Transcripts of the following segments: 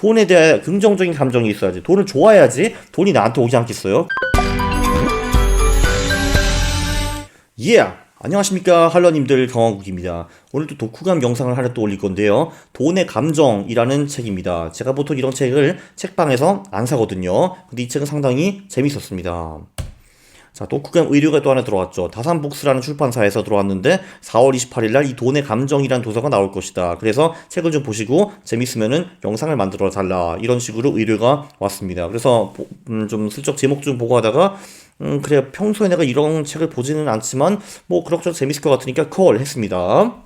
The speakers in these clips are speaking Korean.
돈에 대한 긍정적인 감정이 있어야지. 돈을 좋아해야지 돈이 나한테 오지 않겠어요? 안녕하십니까 할러님들, 경화국입니다. 오늘도 독후감 영상을 하나 또 올릴 건데요. 돈의 감정이라는 책입니다. 제가 보통 이런 책을 책방에서 안 사거든요. 근데 이 책은 상당히 재밌었습니다. 자, 독후감 의뢰가 또 하나 들어왔죠. 다산북스라는 출판사에서 들어왔는데 4월 28일 날 이 돈의 감정이란 도서가 나올 것이다. 그래서 책을 좀 보시고 재밌으면은 영상을 만들어 달라, 이런 식으로 의뢰가 왔습니다. 그래서 좀 슬쩍 제목 좀 보고 하다가 그래, 평소에 내가 이런 책을 보지는 않지만 뭐 그럭저럭 재밌을 것 같으니까 콜 했습니다.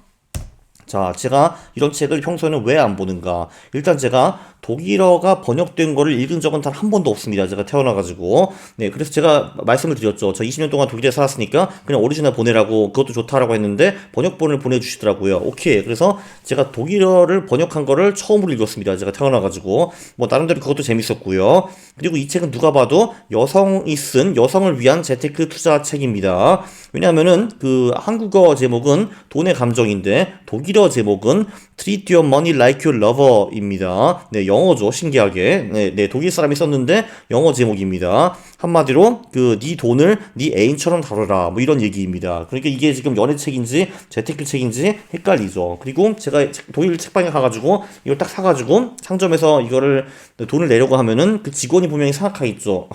자, 제가 이런 책을 평소에는 왜 안 보는가? 일단 제가 독일어가 번역된 거를 읽은 적은 단 한 번도 없습니다. 제가 태어나가지고. 네, 그래서 제가 말씀을 드렸죠. 저 20년 동안 독일에 살았으니까 그냥 오리지널 보내라고, 그것도 좋다라고 했는데 번역본을 보내주시더라고요. 오케이. 그래서 제가 독일어를 번역한 거를 처음으로 읽었습니다. 제가 태어나가지고. 뭐 나름대로 그것도 재밌었고요. 그리고 이 책은 누가 봐도 여성이 쓴, 여성을 위한 재테크 투자 책입니다. 왜냐하면은 그 한국어 제목은 돈의 감정인데 독일어 제목은 Treat Your Money Like Your Lover입니다. 네, 영어죠. 신기하게. 네, 독일 사람이 썼는데 영어 제목입니다. 한마디로 네 돈을 네 애인처럼 다뤄라, 뭐 이런 얘기입니다. 그러니까 이게 지금 연애책인지 재테크 책인지 헷갈리죠. 그리고 제가 독일 책방에 가가지고 이걸 딱 사가지고 상점에서 이거를 돈을 내려고 하면은 그 직원이 분명히 생각하겠죠.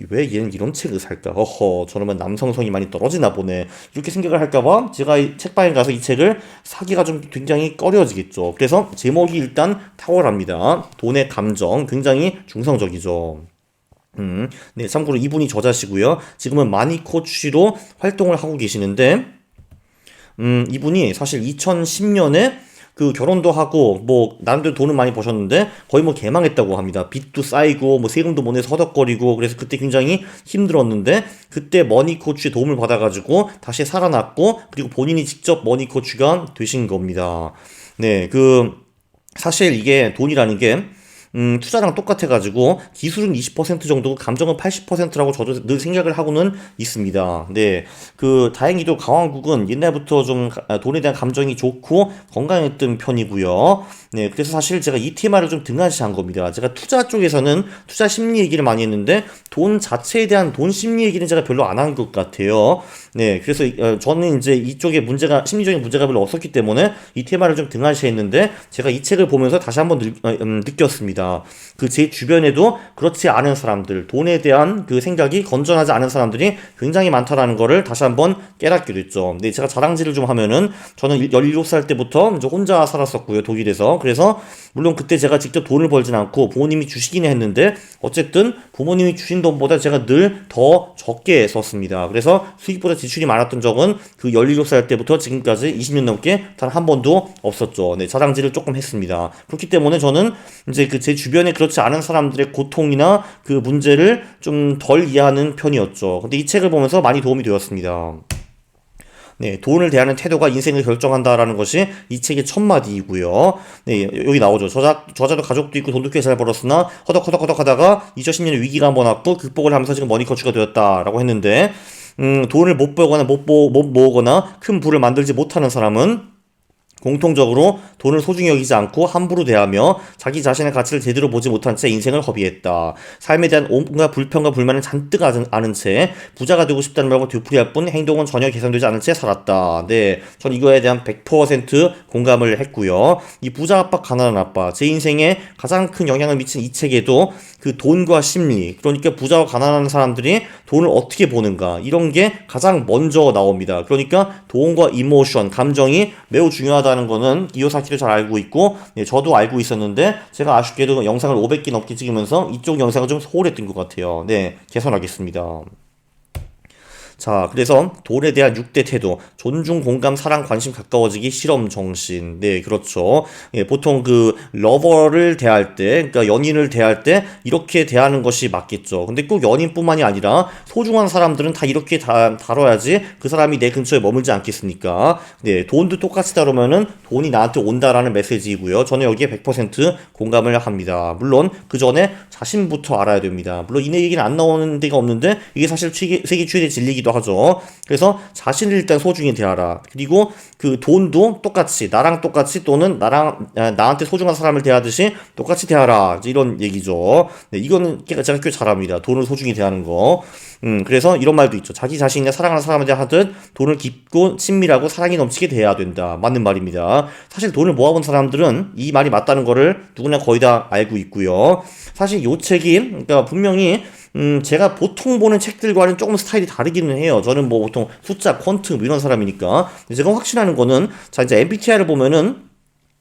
왜 얘는 이런 책을 살까? 저러면 남성성이 많이 떨어지나 보네. 이렇게 생각을 할까봐 제가 이 책방에 가서 이 책을 사기가 좀 굉장히 꺼려지겠죠. 그래서 제목이 일단 탁월합니다. 돈의 감정, 굉장히 중성적이죠. 네, 참고로 이분이 저자시고요. 지금은 마니코치로 활동을 하고 계시는데, 이분이 사실 2010년에 그 결혼도 하고 뭐 나름대로 돈을 많이 버셨는데 거의 뭐 개망했다고 합니다. 빚도 쌓이고 뭐 세금도 못 내서 허덕거리고, 그래서 그때 굉장히 힘들었는데 그때 머니코치의 도움을 받아가지고 다시 살아났고, 그리고 본인이 직접 머니코치가 되신 겁니다. 네, 사실 이게 돈이라는 게 투자랑 똑같아가지고 기술은 20% 정도고 감정은 80%라고 저도 늘 생각을 하고는 있습니다. 네, 다행히도 강원국은 옛날부터 좀 돈에 대한 감정이 좋고 건강했던 편이고요. 네, 그래서 사실 제가 이 테마를 좀 등한시한 겁니다. 제가 투자 쪽에서는 투자 심리 얘기를 많이 했는데 돈 자체에 대한 돈 심리 얘기는 제가 별로 안 한 것 같아요. 네, 그래서 저는 이제 이쪽에 심리적인 문제가 별로 없었기 때문에 이 테마를 좀 등한시했는데 제가 이 책을 보면서 다시 한번 느꼈습니다. 제 주변에도 그렇지 않은 사람들, 돈에 대한 그 생각이 건전하지 않은 사람들이 굉장히 많다라는 거를 다시 한번 깨닫게 됐죠. 네, 제가 자랑질을 좀 하면은 저는 17살 때부터 이제 혼자 살았었고요, 독일에서. 그래서 물론 그때 제가 직접 돈을 벌진 않고 부모님이 주시긴 했는데 어쨌든 부모님이 주신 돈보다 제가 늘 더 적게 썼습니다. 그래서 수입보다 지출이 많았던 적은 17살 때부터 지금까지 20년 넘게 단 한 번도 없었죠. 네, 자랑질을 조금 했습니다. 그렇기 때문에 저는 이제 제 주변에 그렇지 않은 사람들의 고통이나 그 문제를 좀 덜 이해하는 편이었죠. 근데 이 책을 보면서 많이 도움이 되었습니다. 네, 돈을 대하는 태도가 인생을 결정한다라는 것이 이 책의 첫 마디이고요. 네, 여기 나오죠. 저자도 가족도 있고 돈도 꽤 잘 벌었으나 허덕허덕 하다가 2010년에 위기가 한번 왔고 극복을 하면서 지금 머니커치가 되었다라고 했는데, 돈을 못 벌거나 못 모으거나 큰 부를 만들지 못하는 사람은 공통적으로 돈을 소중히 여기지 않고 함부로 대하며 자기 자신의 가치를 제대로 보지 못한 채 인생을 허비했다. 삶에 대한 온갖 불평과 불만을 잔뜩 아는 채 부자가 되고 싶다는 말과 뒤풀이할 뿐 행동은 전혀 개선되지 않은 채 살았다. 네, 전 이거에 대한 100% 공감을 했고요. 이 부자 아빠, 가난한 아빠, 제 인생에 가장 큰 영향을 미친 이 책에도 돈과 심리, 그러니까 부자와 가난한 사람들이 돈을 어떻게 보는가, 이런 게 가장 먼저 나옵니다. 그러니까 돈과 이모션, 감정이 매우 중요하다는 거는 이요사키도 잘 알고 있고, 네, 저도 알고 있었는데 제가 아쉽게도 영상을 500개 넘게 찍으면서 이쪽 영상을 좀 소홀했던 것 같아요. 네, 개선하겠습니다. 자, 그래서 돈에 대한 6대 태도: 존중, 공감, 사랑, 관심, 가까워지기, 실험, 정신. 네, 그렇죠. 예, 보통 러버를 대할 때, 그러니까 연인을 대할 때 이렇게 대하는 것이 맞겠죠. 근데 꼭 연인뿐만이 아니라 소중한 사람들은 다 이렇게 다뤄야지 그 사람이 내 근처에 머물지 않겠습니까? 네, 돈도 똑같이 다루면은 돈이 나한테 온다라는 메시지이고요. 저는 여기에 100% 공감을 합니다. 물론 그 전에 자신부터 알아야 됩니다. 물론 이 얘기는 안 나오는 데가 없는데 이게 사실 세계 최대 진리이기도 있기도 하죠. 그래서 자신을 일단 소중히 대하라. 그리고 그 돈도 똑같이 나랑 똑같이 또는 나한테 소중한 사람을 대하듯이 똑같이 대하라. 이런 얘기죠. 네, 이거는 제가 꽤 잘합니다. 돈을 소중히 대하는 거. 그래서 이런 말도 있죠. 자기 자신의 사랑하는 사람에 대하듯 돈을 깊고 친밀하고 사랑이 넘치게 대해야 된다. 맞는 말입니다. 사실 돈을 모아본 사람들은 이 말이 맞다는 거를 누구나 거의 다 알고 있고요. 사실 요 책이 그러니까 분명히 제가 보통 보는 책들과는 조금 스타일이 다르기는 해요. 저는 뭐 보통 숫자, 퀀트 뭐 이런 사람이니까. 제가 확신하는 거는 자 이제 MBTI를 보면은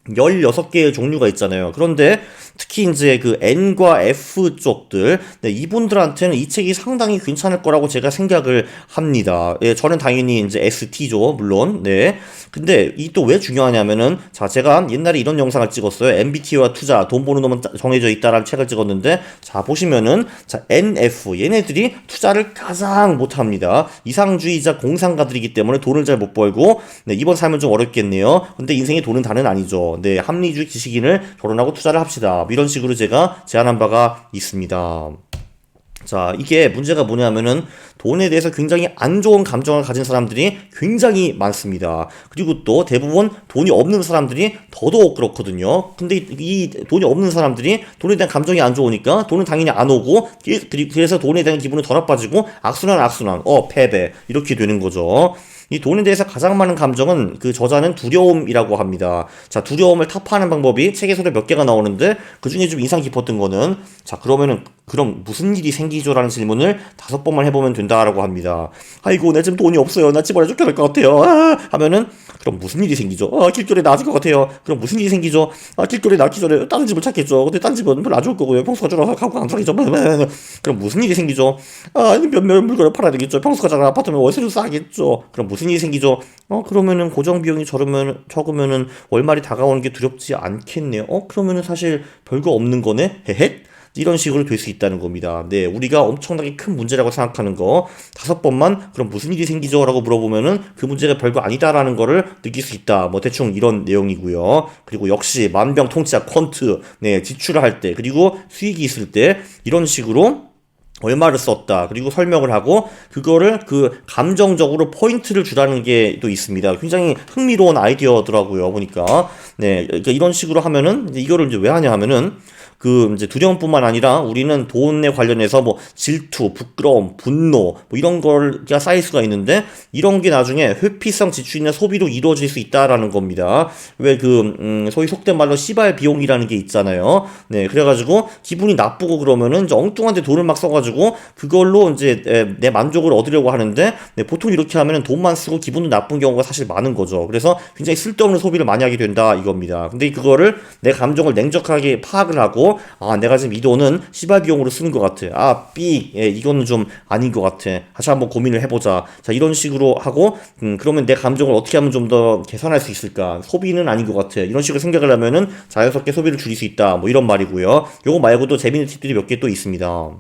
16개의 종류가 있잖아요. 그런데 특히 이제 그 N과 F 쪽들, 네, 이분들한테는 이 책이 상당히 괜찮을 거라고 제가 생각을 합니다. 예, 저는 당연히 이제 ST죠, 물론. 네. 근데 이 또 왜 중요하냐면은, 자, 제가 옛날에 이런 영상을 찍었어요. MBTI와 투자, 돈 버는 놈은 정해져 있다라는 책을 찍었는데, 자, 보시면은, 자, NF, 얘네들이 투자를 가장 못합니다. 이상주의자 공상가들이기 때문에 돈을 잘 못 벌고, 네, 이번 삶은 좀 어렵겠네요. 근데 인생에 돈은 다는 아니죠. 네, 합리주의 지식인을 결혼하고 투자를 합시다. 이런 식으로 제가 제안한 바가 있습니다. 자, 이게 문제가 뭐냐면은 돈에 대해서 굉장히 안 좋은 감정을 가진 사람들이 굉장히 많습니다. 그리고 또 대부분 돈이 없는 사람들이 더더욱 그렇거든요. 근데 이 돈이 없는 사람들이 돈에 대한 감정이 안 좋으니까 돈은 당연히 안 오고 그래서 돈에 대한 기분은 더 나빠지고 악순환, 패배 이렇게 되는 거죠. 이 돈에 대해서 가장 많은 감정은 그 저자는 두려움이라고 합니다. 자, 두려움을 타파하는 방법이 책에서도 몇 개가 나오는데 그 중에 좀 인상 깊었던 거는 자, 그럼 무슨 일이 생기죠라는 질문을 5번만 해보면 된다라고 합니다. 아이고, 내 지금 돈이 없어요. 나 집 안에 쫓겨날 것 같아요. 하면은 그럼 무슨 일이 생기죠? 길거리에 나아질 것 같아요. 그럼 무슨 일이 생기죠? 길거리에 나기 전에 다른 집을 찾겠죠. 근데 딴 집은 별로 안 좋을 거고요. 평수가 좀 가고 안 사기죠. 그럼 무슨 일이 생기죠? 몇몇 물건을 팔아야 되겠죠. 평수가 작은 아파트면 월세도 싸겠죠. 그럼 무슨 일이 생기죠? 그러면은 고정 비용이 적으면은 월말이 다가오는 게 두렵지 않겠네요. 그러면은 사실 별거 없는 거네. 헤헷. 이런 식으로 될 수 있다는 겁니다. 네, 우리가 엄청나게 큰 문제라고 생각하는 거 5번만 그럼 무슨 일이 생기죠? 라고 물어보면은 그 문제가 별거 아니다라는 거를 느낄 수 있다. 뭐 대충 이런 내용이고요. 그리고 역시 만병통치약 퀀트, 네, 지출을 할 때 그리고 수익이 있을 때 이런 식으로 얼마를 썼다. 그리고 설명을 하고 그거를 그 감정적으로 포인트를 주라는 게 또 있습니다. 굉장히 흥미로운 아이디어더라고요. 보니까. 네, 그러니까 이런 식으로 하면은 이거를 이제 왜 하냐 하면은 그 이제 두려움뿐만 아니라 우리는 돈에 관련해서 뭐 질투, 부끄러움, 분노 뭐 이런 거가 쌓일 수가 있는데 이런 게 나중에 회피성 지출이나 소비로 이루어질 수 있다라는 겁니다. 왜 소위 속된 말로 시발 비용이라는 게 있잖아요. 네, 그래가지고 기분이 나쁘고 그러면은 이제 엉뚱한데 돈을 막 써가지고 그걸로 이제 내 만족을 얻으려고 하는데 네, 보통 이렇게 하면은 돈만 쓰고 기분도 나쁜 경우가 사실 많은 거죠. 그래서 굉장히 쓸데없는 소비를 많이 하게 된다 이겁니다. 근데 그거를 내 감정을 냉정하게 파악을 하고 내가 지금 이 돈은 시발 비용으로 쓰는 것 같아. 이거는 좀 아닌 것 같아. 다시 한번 고민을 해보자. 자, 이런 식으로 하고, 그러면 내 감정을 어떻게 하면 좀 더 개선할 수 있을까? 소비는 아닌 것 같아. 이런 식으로 생각을 하면은 자연스럽게 소비를 줄일 수 있다. 뭐 이런 말이고요. 요거 말고도 재밌는 팁들이 몇 개 또 있습니다.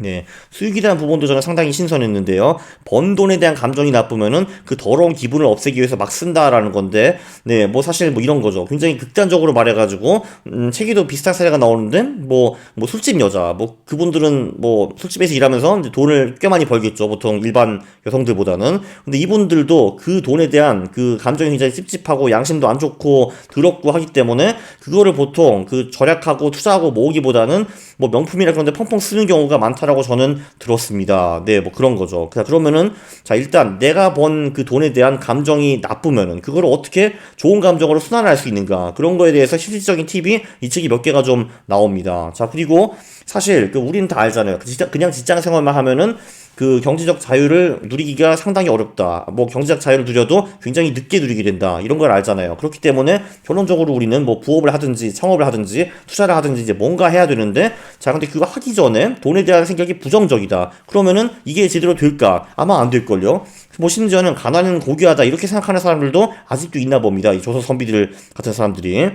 네, 수익에 대한 부분도 저는 상당히 신선했는데요. 번 돈에 대한 감정이 나쁘면은 그 더러운 기분을 없애기 위해서 막 쓴다라는 건데, 네, 뭐 사실 뭐 이런 거죠. 굉장히 극단적으로 말해가지고, 책에도 비슷한 사례가 나오는데, 뭐 술집 여자, 뭐 그분들은 뭐 술집에서 일하면서 이제 돈을 꽤 많이 벌겠죠. 보통 일반 여성들보다는. 근데 이분들도 그 돈에 대한 그 감정이 굉장히 찝찝하고 양심도 안 좋고 더럽고 하기 때문에 그거를 보통 그 절약하고 투자하고 모으기보다는 뭐 명품이나 그런 데 펑펑 쓰는 경우가 많다라고 저는 들었습니다. 네, 뭐 그런 거죠. 자, 그러면은 자, 일단 내가 번 그 돈에 대한 감정이 나쁘면은 그거를 어떻게 좋은 감정으로 순환할 수 있는가? 그런 거에 대해서 실질적인 팁이 이 책이 몇 개가 좀 나옵니다. 자, 그리고 사실 우리는 다 알잖아요. 그냥 직장 생활만 하면은 그 경제적 자유를 누리기가 상당히 어렵다. 뭐 경제적 자유를 누려도 굉장히 늦게 누리게 된다. 이런 걸 알잖아요. 그렇기 때문에 결론적으로 우리는 뭐 부업을 하든지 창업을 하든지 투자를 하든지 이제 뭔가 해야 되는데 자, 근데 그거 하기 전에 돈에 대한 생각이 부정적이다. 그러면은 이게 제대로 될까? 아마 안 될걸요. 뭐 심지어는 가난은 고귀하다 이렇게 생각하는 사람들도 아직도 있나 봅니다. 이 조선 선비들 같은 사람들이.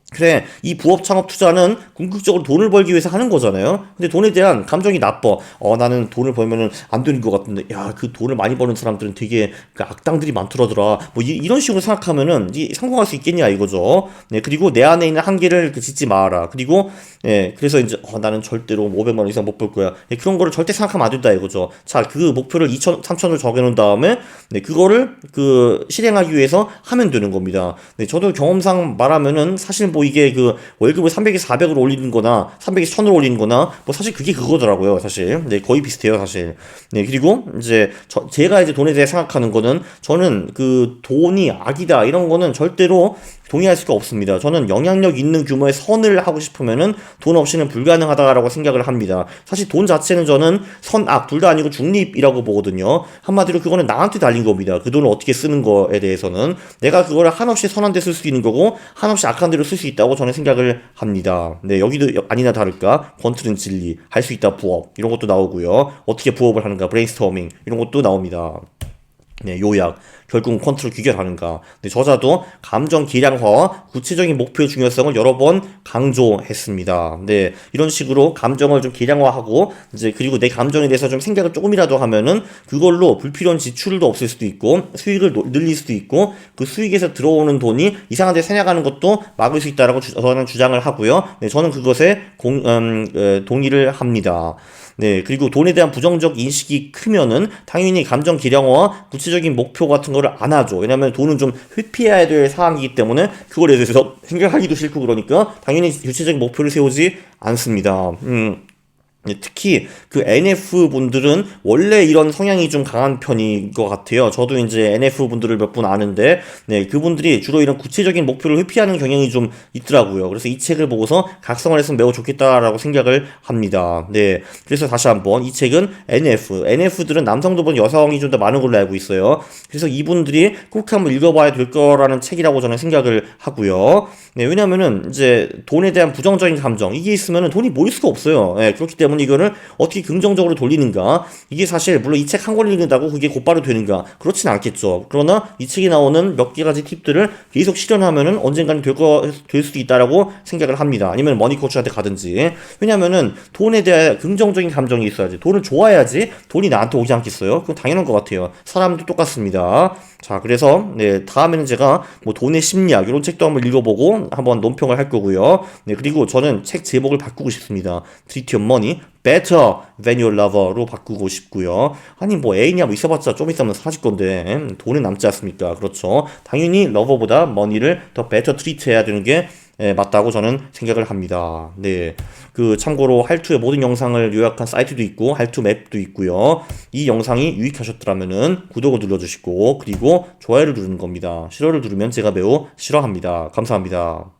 그래, 이 부업 창업 투자는 궁극적으로 돈을 벌기 위해서 하는 거잖아요. 근데 돈에 대한 감정이 나빠. 나는 돈을 벌면은 안 되는 것 같은데, 야, 그 돈을 많이 버는 사람들은 되게 그 악당들이 많더라더라. 뭐 이런 식으로 생각하면은 성공할 수 있겠냐 이거죠. 네, 그리고 내 안에 있는 한계를 짓지 마라. 그리고 그래서 이제 나는 절대로 500만 원 이상 못 벌 거야. 그런 거를 절대 생각하면 안 된다 이거죠. 자, 그 목표를 2천, 3천을 정해놓은 다음에 그거를 실행하기 위해서 하면 되는 겁니다. 네, 저도 경험상 말하면은 사실 뭐 이게 월급을 300에서 400으로 올리는 거나 300에서 1000으로 올리는 거나 뭐 사실 그게 그거더라고요, 사실. 네, 거의 비슷해요, 사실. 네, 그리고 이제 제가 이제 돈에 대해 생각하는 거는 저는 돈이 악이다 이런 거는 절대로 동의할 수가 없습니다. 저는 영향력 있는 규모의 선을 하고 싶으면은 돈 없이는 불가능하다라고 생각을 합니다. 사실 돈 자체는 저는 선악 둘 다 아니고 중립이라고 보거든요. 한마디로 그거는 나한테 달린 겁니다. 그 돈을 어떻게 쓰는 거에 대해서는 내가 그거를 한없이 선한 데 쓸 수 있는 거고 한없이 악한 데로 쓸 수 있다고 저는 생각을 합니다. 네, 여기도 아니나 다를까 권투는 진리, 할 수 있다 부업 이런 것도 나오고요. 어떻게 부업을 하는가 브레인스토밍 이런 것도 나옵니다. 네, 요약. 결국은 컨트롤 규결하는가. 네, 저자도 감정 기량화와 구체적인 목표의 중요성을 여러 번 강조했습니다. 네, 이런 식으로 감정을 좀 기량화하고, 이제, 그리고 내 감정에 대해서 좀 생각을 조금이라도 하면은, 그걸로 불필요한 지출도 없을 수도 있고, 수익을 늘릴 수도 있고, 그 수익에서 들어오는 돈이 이상한 데 새나가는 것도 막을 수 있다라고 저는 주장을 하고요. 네, 저는 그것에 동의를 합니다. 네, 그리고 돈에 대한 부정적 인식이 크면은 당연히 감정 기량화와 구체적인 목표 같은 거를 안 하죠. 왜냐면 돈은 좀 회피해야 될 사항이기 때문에 그거에 대해서 생각하기도 싫고 그러니까 당연히 구체적인 목표를 세우지 않습니다. 특히 NF 분들은 원래 이런 성향이 좀 강한 편인 것 같아요. 저도 이제 NF 분들을 몇 분 아는데, 네, 그분들이 주로 이런 구체적인 목표를 회피하는 경향이 좀 있더라고요. 그래서 이 책을 보고서 각성을 했으면 매우 좋겠다라고 생각을 합니다. 네, 그래서 다시 한번 이 책은 NF들은 남성도 보면 여성이 좀 더 많은 걸로 알고 있어요. 그래서 이분들이 꼭 한번 읽어봐야 될 거라는 책이라고 저는 생각을 하고요. 네, 왜냐면은 이제 돈에 대한 부정적인 감정 이게 있으면은 돈이 모일 수가 없어요. 네, 그렇기 때문에 이거를 어떻게 긍정적으로 돌리는가 이게 사실 물론 이 책 한 권 읽는다고 그게 곧바로 되는가 그렇진 않겠죠. 그러나 이 책에 나오는 몇 가지 팁들을 계속 실현하면은 언젠가는 될 수도 있다라고 생각을 합니다. 아니면 머니코치한테 가든지. 왜냐면은 돈에 대한 긍정적인 감정이 있어야지. 돈을 좋아해야지 돈이 나한테 오지 않겠어요. 그건 당연한 것 같아요. 사람도 똑같습니다. 자, 그래서 네, 다음에는 제가 뭐 돈의 심리학 이런 책도 한번 읽어보고 한번 논평을 할 거고요. 네, 그리고 저는 책 제목을 바꾸고 싶습니다. Treat Your Money Better Than Your Lover로 바꾸고 싶고요. 아니 뭐 애인이야 뭐 있어봤자 좀 있으면 사라질 건데 돈은 남지 않습니까? 그렇죠. 당연히 러버보다 머니를 더 better treat 해야 되는 게 맞다고 저는 생각을 합니다. 네. 참고로 할투의 모든 영상을 요약한 사이트도 있고, 할투 맵도 있고요. 이 영상이 유익하셨더라면은 구독을 눌러주시고, 그리고 좋아요를 누르는 겁니다. 싫어를 누르면 제가 매우 싫어합니다. 감사합니다.